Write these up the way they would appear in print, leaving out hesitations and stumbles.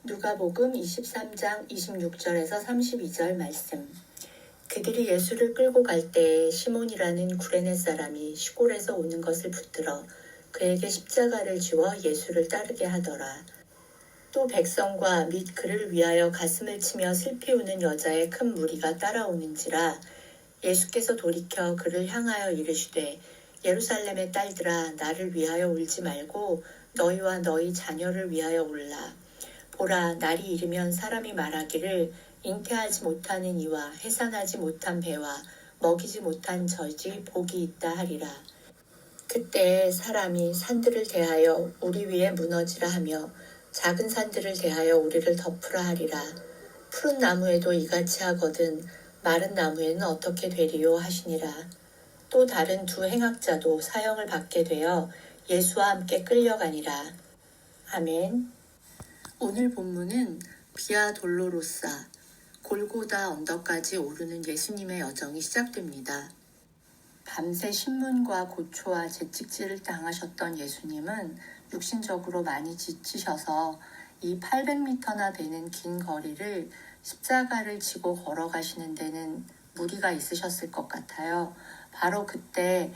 누가복음 23장 26절에서 32절 말씀. 그들이 예수를 끌고 갈 때에 시몬이라는 구레네 사람이 시골에서 오는 것을 붙들어 그에게 십자가를 지워 예수를 따르게 하더라. 또 백성과 및 그를 위하여 가슴을 치며 슬피 우는 여자의 큰 무리가 따라오는지라. 예수께서 돌이켜 그를 향하여 이르시되 예루살렘의 딸들아, 나를 위하여 울지 말고 너희와 너희 자녀를 위하여 울라. 보라, 날이 이르면 사람이 말하기를 잉태하지 못하는 이와 해산하지 못한 배와 먹이지 못한 젖이 복이 있다 하리라. 그때 사람이 산들을 대하여 우리 위에 무너지라 하며 작은 산들을 대하여 우리를 덮으라 하리라. 푸른 나무에도 이같이 하거든 마른 나무에는 어떻게 되리요 하시니라. 또 다른 두 행악자도 사형을 받게 되어 예수와 함께 끌려가니라. 아멘. 오늘 본문은 비아 돌로로사, 골고다 언덕까지 오르는 예수님의 여정이 시작됩니다. 밤새 신문과 고초와 채찍질을 당하셨던 예수님은 육신적으로 많이 지치셔서 이 800m나 되는 긴 거리를 십자가를 지고 걸어가시는 데는 무리가 있으셨을 것 같아요. 바로 그때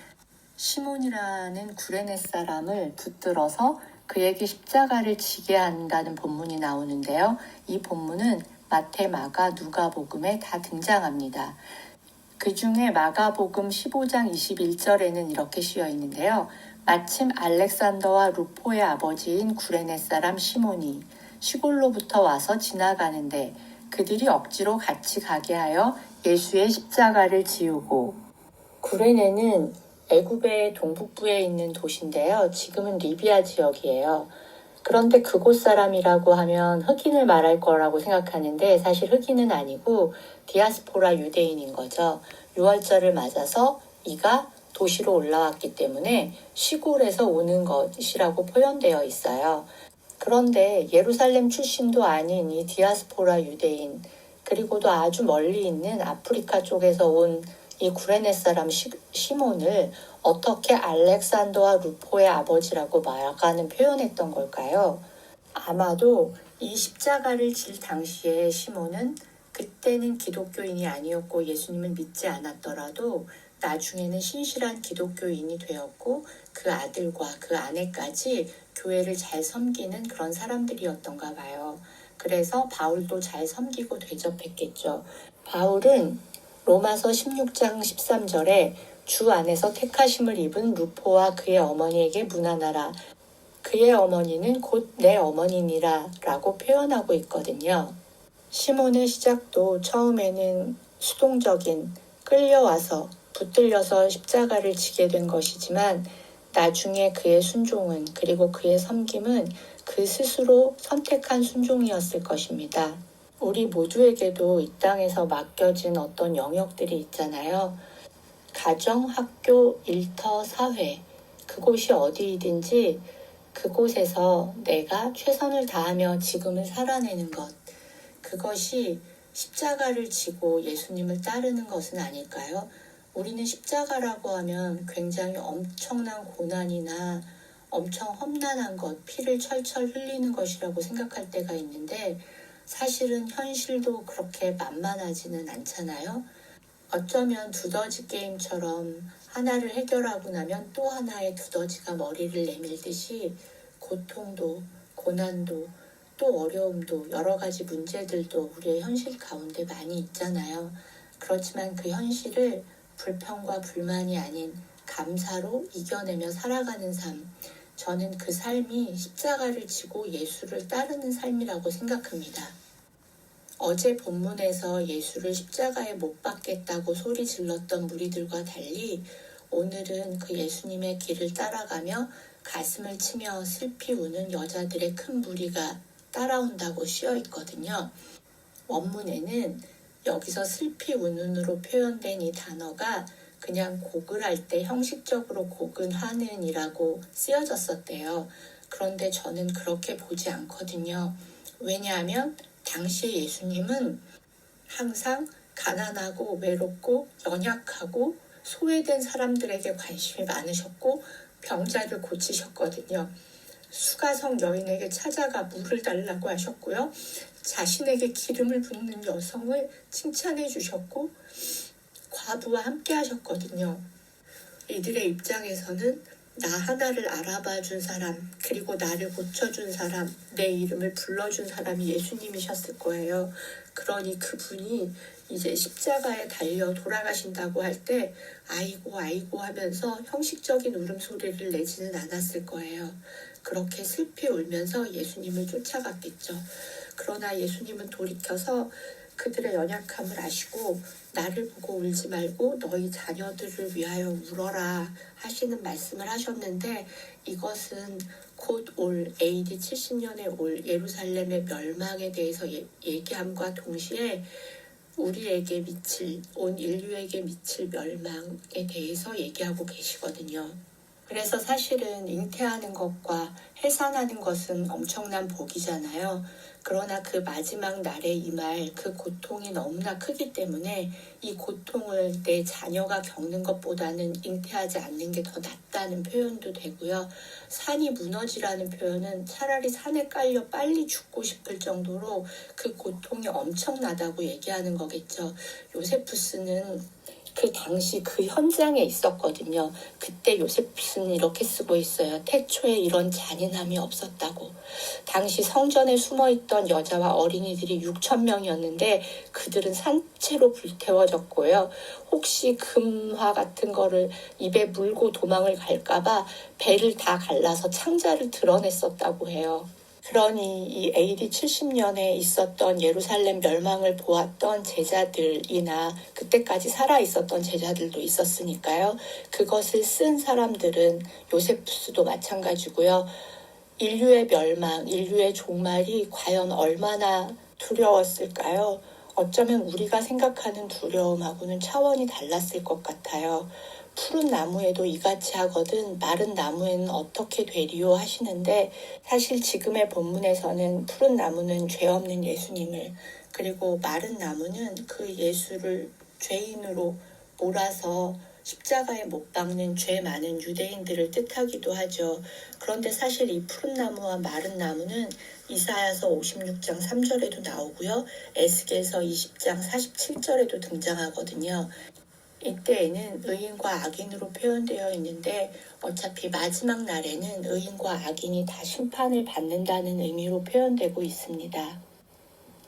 시몬이라는 구레네 사람을 붙들어서 그에게 십자가를 지게 한다는 본문이 나오는데요. 이 본문은 마태, 마가, 누가복음에 다 등장합니다. 그 중에 마가복음 15장 21절에는 이렇게 쓰여 있는데요. 마침 알렉산더와 루포의 아버지인 구레네 사람 시몬이 시골로부터 와서 지나가는데 그들이 억지로 같이 가게 하여 예수의 십자가를 지우고. 구레네는 애굽의 동북부에 있는 도시인데요. 지금은 리비아 지역이에요. 그런데 그곳 사람이라고 하면 흑인을 말할 거라고 생각하는데 사실 흑인은 아니고 디아스포라 유대인인 거죠. 유월절을 맞아서 이가 도시로 올라왔기 때문에 시골에서 오는 것이라고 표현되어 있어요. 그런데 예루살렘 출신도 아닌 이 디아스포라 유대인, 그리고도 아주 멀리 있는 아프리카 쪽에서 온 이 구레네 사람 시몬을 어떻게 알렉산더와 루포의 아버지라고 말하는 표현했던 걸까요? 아마도 이 십자가를 질 당시에 시몬은 그때는 기독교인이 아니었고 예수님을 믿지 않았더라도 나중에는 신실한 기독교인이 되었고 그 아들과 그 아내까지 교회를 잘 섬기는 그런 사람들이었던가 봐요. 그래서 바울도 잘 섬기고 대접했겠죠. 바울은 로마서 16장 13절에 주 안에서 택하심을 입은 루포와 그의 어머니에게 문안하라. 그의 어머니는 곧 내 어머니니라 라고 표현하고 있거든요. 시몬의 시작도 처음에는 수동적인 끌려와서 붙들려서 십자가를 지게 된 것이지만 나중에 그의 순종은, 그리고 그의 섬김은 그 스스로 선택한 순종이었을 것입니다. 우리 모두에게도 이 땅에서 맡겨진 어떤 영역들이 있잖아요. 가정, 학교, 일터, 사회, 그곳이 어디이든지 그곳에서 내가 최선을 다하며 지금을 살아내는 것, 그것이 십자가를 지고 예수님을 따르는 것은 아닐까요? 우리는 십자가라고 하면 굉장히 엄청난 고난이나 엄청 험난한 것, 피를 철철 흘리는 것이라고 생각할 때가 있는데 사실은 현실도 그렇게 만만하지는 않잖아요. 어쩌면 두더지 게임처럼 하나를 해결하고 나면 또 하나의 두더지가 머리를 내밀듯이 고통도, 고난도, 또 어려움도, 여러 가지 문제들도 우리의 현실 가운데 많이 있잖아요. 그렇지만 그 현실을 불평과 불만이 아닌 감사로 이겨내며 살아가는 삶, 저는 그 삶이 십자가를 지고 예수를 따르는 삶이라고 생각합니다. 어제 본문에서 예수를 십자가에 못 박겠다고 소리 질렀던 무리들과 달리 오늘은 그 예수님의 길을 따라가며 가슴을 치며 슬피 우는 여자들의 큰 무리가 따라온다고 쓰여 있거든요. 원문에는 여기서 슬피 우는으로 표현된 이 단어가 그냥 곡을 할 때 형식적으로 곡은 하는이라고 쓰여졌었대요. 그런데 저는 그렇게 보지 않거든요. 왜냐하면 당시에 예수님은 항상 가난하고 외롭고 연약하고 소외된 사람들에게 관심이 많으셨고 병자를 고치셨거든요. 수가성 여인에게 찾아가 물을 달라고 하셨고요. 자신에게 기름을 붓는 여성을 칭찬해 주셨고 과부와 함께 하셨거든요. 이들의 입장에서는 나 하나를 알아봐 준 사람, 그리고 나를 고쳐준 사람, 내 이름을 불러준 사람이 예수님이셨을 거예요. 그러니 그분이 이제 십자가에 달려 돌아가신다고 할 때 아이고 아이고 하면서 형식적인 울음소리를 내지는 않았을 거예요. 그렇게 슬피 울면서 예수님을 쫓아갔겠죠. 그러나 예수님은 돌이켜서 그들의 연약함을 아시고 나를 보고 울지 말고 너희 자녀들을 위하여 울어라 하시는 말씀을 하셨는데, 이것은 곧 올 AD 70년에 올 예루살렘의 멸망에 대해서 얘기함과 동시에 우리에게 미칠, 온 인류에게 미칠 멸망에 대해서 얘기하고 계시거든요. 그래서 사실은 잉태하는 것과 해산하는 것은 엄청난 복이잖아요. 그러나 그 마지막 날에 임할 그 고통이 너무나 크기 때문에 이 고통을 내 자녀가 겪는 것보다는 잉태하지 않는 게 더 낫다는 표현도 되고요. 산이 무너지라는 표현은 차라리 산에 깔려 빨리 죽고 싶을 정도로 그 고통이 엄청나다고 얘기하는 거겠죠. 요세푸스는 그 당시 그 현장에 있었거든요. 그때 요세푸스는 이렇게 쓰고 있어요. 태초에 이런 잔인함이 없었다고. 당시 성전에 숨어있던 여자와 어린이들이 6,000명이었는데 그들은 산채로 불태워졌고요. 혹시 금화 같은 거를 입에 물고 도망을 갈까봐 배를 다 갈라서 창자를 드러냈었다고 해요. 그러니 이 AD 70년에 있었던 예루살렘 멸망을 보았던 제자들이나 그때까지 살아있었던 제자들도 있었으니까요. 그것을 쓴 사람들은 요세푸스도 마찬가지고요. 인류의 멸망, 인류의 종말이 과연 얼마나 두려웠을까요? 어쩌면 우리가 생각하는 두려움하고는 차원이 달랐을 것 같아요. 푸른 나무에도 이같이 하거든 마른 나무에는 어떻게 되리요 하시는데, 사실 지금의 본문에서는 푸른 나무는 죄 없는 예수님을, 그리고 마른 나무는 그 예수를 죄인으로 몰아서 십자가에 못 박는 죄 많은 유대인들을 뜻하기도 하죠. 그런데 사실 이 푸른 나무와 마른 나무는 이사야서 56장 3절에도 나오고요. 에스겔서 20장 47절에도 등장하거든요. 이때에는 의인과 악인으로 표현되어 있는데 어차피 마지막 날에는 의인과 악인이 다 심판을 받는다는 의미로 표현되고 있습니다.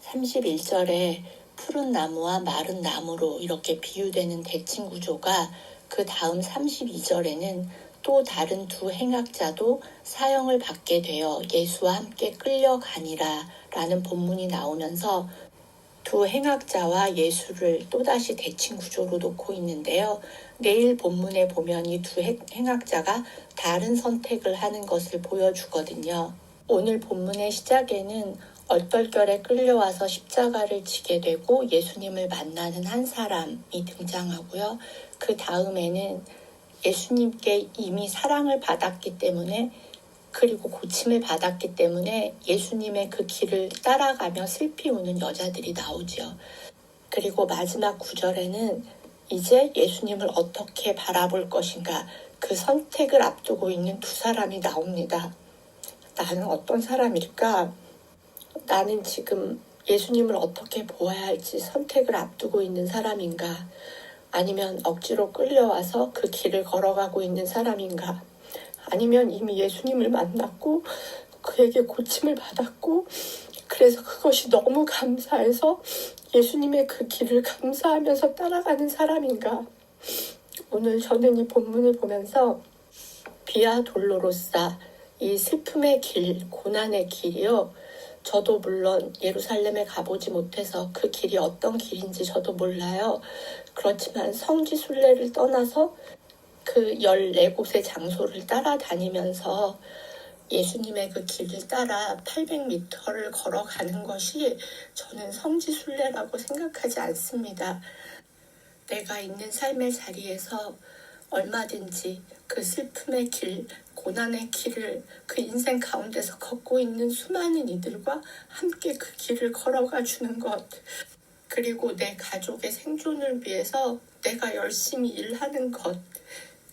31절에 푸른 나무와 마른 나무로 이렇게 비유되는 대칭 구조가 그 다음 32절에는 또 다른 두 행악자도 사형을 받게 되어 예수와 함께 끌려가니라 라는 본문이 나오면서 두 행악자와 예수를 또다시 대칭 구조로 놓고 있는데요. 내일 본문에 보면 이 두 행악자가 다른 선택을 하는 것을 보여주거든요. 오늘 본문의 시작에는 얼떨결에 끌려와서 십자가를 지게 되고 예수님을 만나는 한 사람이 등장하고요. 그 다음에는 예수님께 이미 사랑을 받았기 때문에, 그리고 고침을 받았기 때문에 예수님의 그 길을 따라가며 슬피 우는 여자들이 나오죠. 그리고 마지막 구절에는 이제 예수님을 어떻게 바라볼 것인가, 그 선택을 앞두고 있는 두 사람이 나옵니다. 나는 어떤 사람일까? 나는 지금 예수님을 어떻게 보아야 할지 선택을 앞두고 있는 사람인가? 아니면 억지로 끌려와서 그 길을 걸어가고 있는 사람인가? 아니면 이미 예수님을 만났고 그에게 고침을 받았고 그래서 그것이 너무 감사해서 예수님의 그 길을 감사하면서 따라가는 사람인가? 오늘 저는 이 본문을 보면서 비아 돌로로사, 이 슬픔의 길, 고난의 길이요. 저도 물론 예루살렘에 가보지 못해서 그 길이 어떤 길인지 저도 몰라요. 그렇지만 성지 순례를 떠나서 그 14곳의 장소를 따라다니면서 예수님의 그 길을 따라 800m를 걸어가는 것이 저는 성지순례라고 생각하지 않습니다. 내가 있는 삶의 자리에서 얼마든지 그 슬픔의 길, 고난의 길을 그 인생 가운데서 걷고 있는 수많은 이들과 함께 그 길을 걸어가 주는 것, 그리고 내 가족의 생존을 위해서 내가 열심히 일하는 것,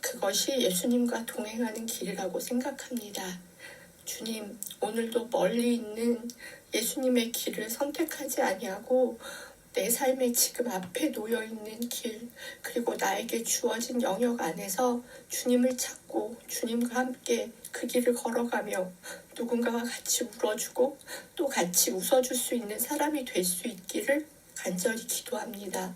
그것이 예수님과 동행하는 길이라고 생각합니다. 주님, 오늘도 멀리 있는 예수님의 길을 선택하지 아니하고 내 삶에 지금 앞에 놓여있는 길, 그리고 나에게 주어진 영역 안에서 주님을 찾고 주님과 함께 그 길을 걸어가며 누군가가 같이 울어주고 또 같이 웃어줄 수 있는 사람이 될 수 있기를 간절히 기도합니다.